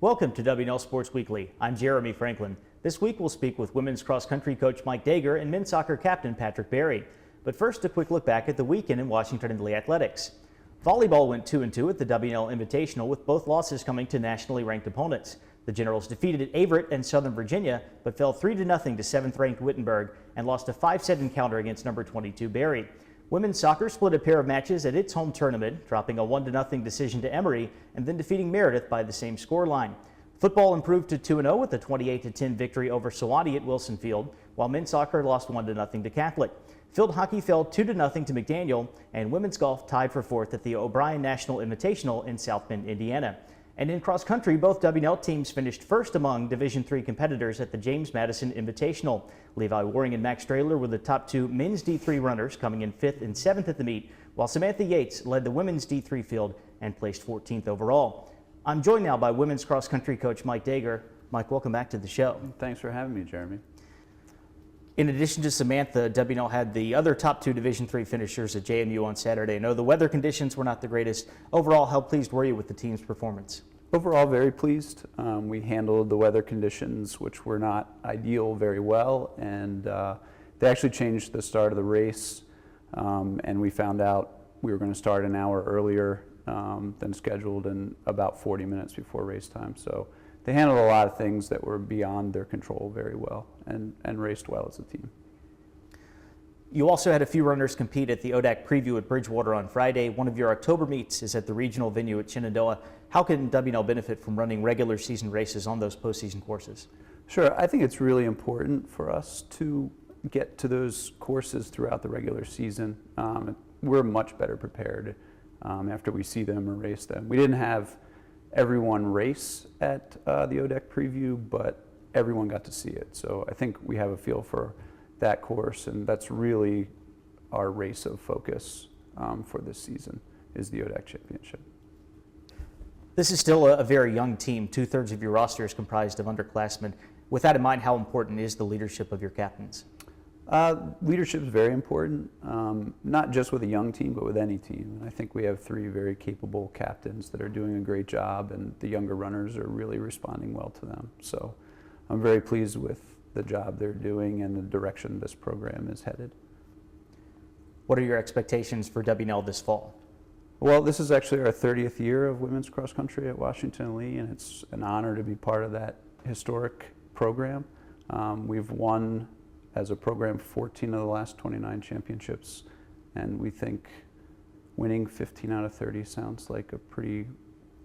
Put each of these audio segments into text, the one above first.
Welcome to W&L Sports Weekly. I'm Jeremy Franklin. This week we'll speak with women's cross country coach Mike Dager and men's soccer captain Patrick Berry. But first, a quick look back at the weekend in Washington and Lee athletics. Volleyball went 2-2 at the W&L Invitational, with both losses coming to nationally ranked opponents. The Generals defeated Averett and Southern Virginia, but fell 3-0 to 7th-ranked Wittenberg and lost a 5-set encounter against number 22 Berry. Women's soccer split a pair of matches at its home tournament, dropping a 1-0 decision to Emory and then defeating Meredith by the same scoreline. Football improved to 2-0 with a 28-10 victory over Sewanee at Wilson Field, while men's soccer lost 1-0 to Catholic. Field hockey fell 2-0 to McDaniel, and women's golf tied for 4th at the O'Brien National Invitational in South Bend, Indiana. And in cross country, both W&L teams finished first among Division III competitors at the James Madison Invitational. Levi Waring and Max Strahler were the top two men's D3 runners, coming in 5th and 7th at the meet, while Samantha Yates led the women's D3 field and placed 14th overall. I'm joined now by women's cross country coach Mike Dager. Mike, welcome back to the show. Thanks for having me, Jeremy. In addition to Samantha, W&L had the other top two Division III finishers at JMU on Saturday. I know the weather conditions were not the greatest. Overall, how pleased were you with the team's performance? Overall, very pleased. We handled the weather conditions, which were not ideal, very well, and they actually changed the start of the race, and we found out we were going to start an hour earlier than scheduled and about 40 minutes before race time. So they handled a lot of things that were beyond their control very well and raced well as a team. You also had a few runners compete at the ODAC preview at Bridgewater on Friday. One of your October meets is at the regional venue at Shenandoah. How can W&L benefit from running regular season races on those postseason courses? Sure, I think it's really important for us to get to those courses throughout the regular season. We're much better prepared after we see them or race them. We didn't have everyone race at the ODAC preview, but everyone got to see it. So I think we have a feel for that course, and that's really our race of focus for this season, is the ODAC Championship. This is still a very young team. 2/3 of your roster is comprised of underclassmen. With that in mind, how important is the leadership of your captains? Leadership is very important, not just with a young team, but with any team. And I think we have 3 very capable captains that are doing a great job, and the younger runners are really responding well to them. So I'm very pleased with the job they're doing and the direction this program is headed. What are your expectations for W&L this fall? Well, this is actually our 30th year of women's cross country at Washington and Lee, and it's an honor to be part of that historic program. We've won as a program 14 of the last 29 championships, and we think winning 15 out of 30 sounds like a pretty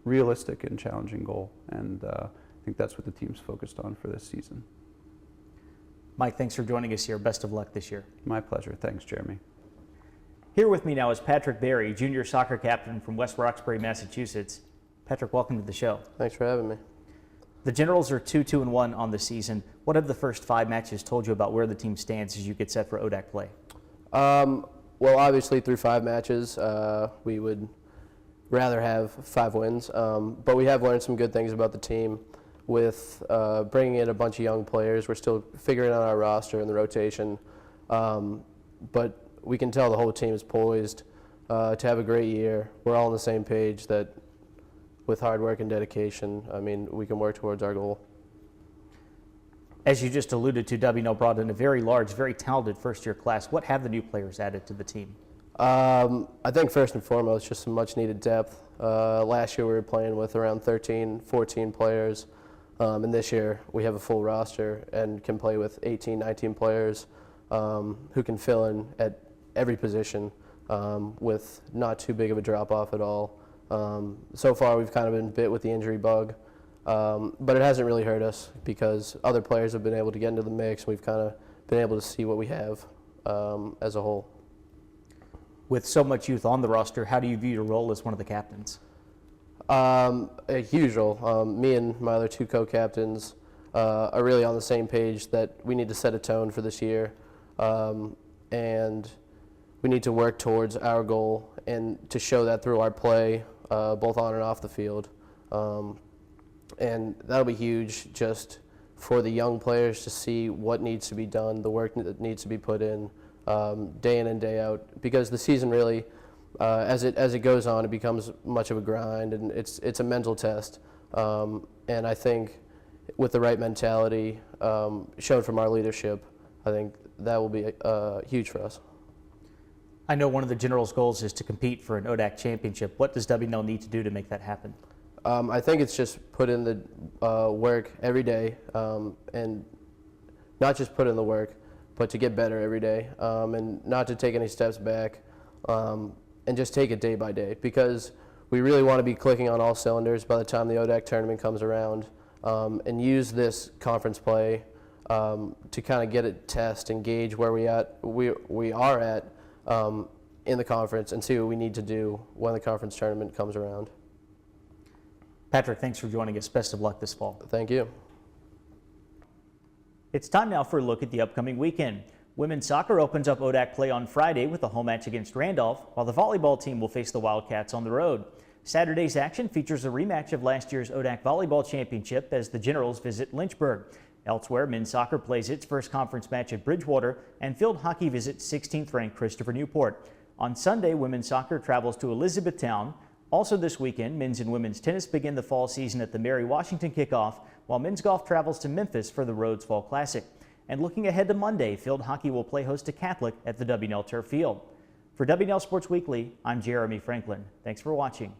realistic and challenging goal, and I think that's what the team's focused on for this season. Mike, thanks for joining us here. Best of luck this year. My pleasure. Thanks, Jeremy. Here with me now is Patrick Berry, junior soccer captain from West Roxbury, Massachusetts. Patrick, welcome to the show. Thanks for having me. The Generals are 2-2-1 on the season. What have the first 5 matches told you about where the team stands as you get set for ODAC play? Well, obviously through 5 matches, we would rather have 5 wins, but we have learned some good things about the team with bringing in a bunch of young players. We're still figuring out our roster and the rotation, but we can tell the whole team is poised to have a great year. We're all on the same page that with hard work and dedication, I mean, we can work towards our goal. As you just alluded to, W&L brought in a very large, very talented first-year class. What have the new players added to the team? I think first and foremost, just some much-needed depth. Last year we were playing with around 13, 14 players, and this year we have a full roster and can play with 18, 19 players who can fill in at every position with not too big of a drop-off at all. So far we've kind of been bit with the injury bug, but it hasn't really hurt us because other players have been able to get into the mix, and we've kind of been able to see what we have as a whole. With so much youth on the roster, how do you view your role as one of the captains? A huge role. Me and my other 2 co-captains are really on the same page that we need to set a tone for this year, and we need to work towards our goal and to show that through our play, both on and off the field. And that'll be huge just for the young players to see what needs to be done, the work that needs to be put in day in and day out, because the season really, as it goes on, it becomes much of a grind, and it's a mental test. And I think with the right mentality shown from our leadership, I think that will be huge for us. I know one of the Generals' goals is to compete for an ODAC championship. What does W&L need to do to make that happen? I think it's just put in the work every day, and not just put in the work, but to get better every day, and not to take any steps back, and just take it day by day, because we really want to be clicking on all cylinders by the time the ODAC tournament comes around, and use this conference play to kind of get a test and gauge where we are at in the conference, and see what we need to do when the conference tournament comes around. Patrick, thanks for joining us. Best of luck this fall. Thank you. It's time now for a look at the upcoming weekend. Women's soccer opens up ODAC play on Friday with a home match against Randolph, while the volleyball team will face the Wildcats on the road. Saturday's action features a rematch of last year's ODAC volleyball championship as the Generals visit Lynchburg. Elsewhere, men's soccer plays its first conference match at Bridgewater, and field hockey visits 16th-ranked Christopher Newport. On Sunday, women's soccer travels to Elizabethtown. Also this weekend, men's and women's tennis begin the fall season at the Mary Washington kickoff, while men's golf travels to Memphis for the Rhodes Fall Classic. And looking ahead to Monday, field hockey will play host to Catholic at the W&L Turf Field. For W&L Sports Weekly, I'm Jeremy Franklin. Thanks for watching.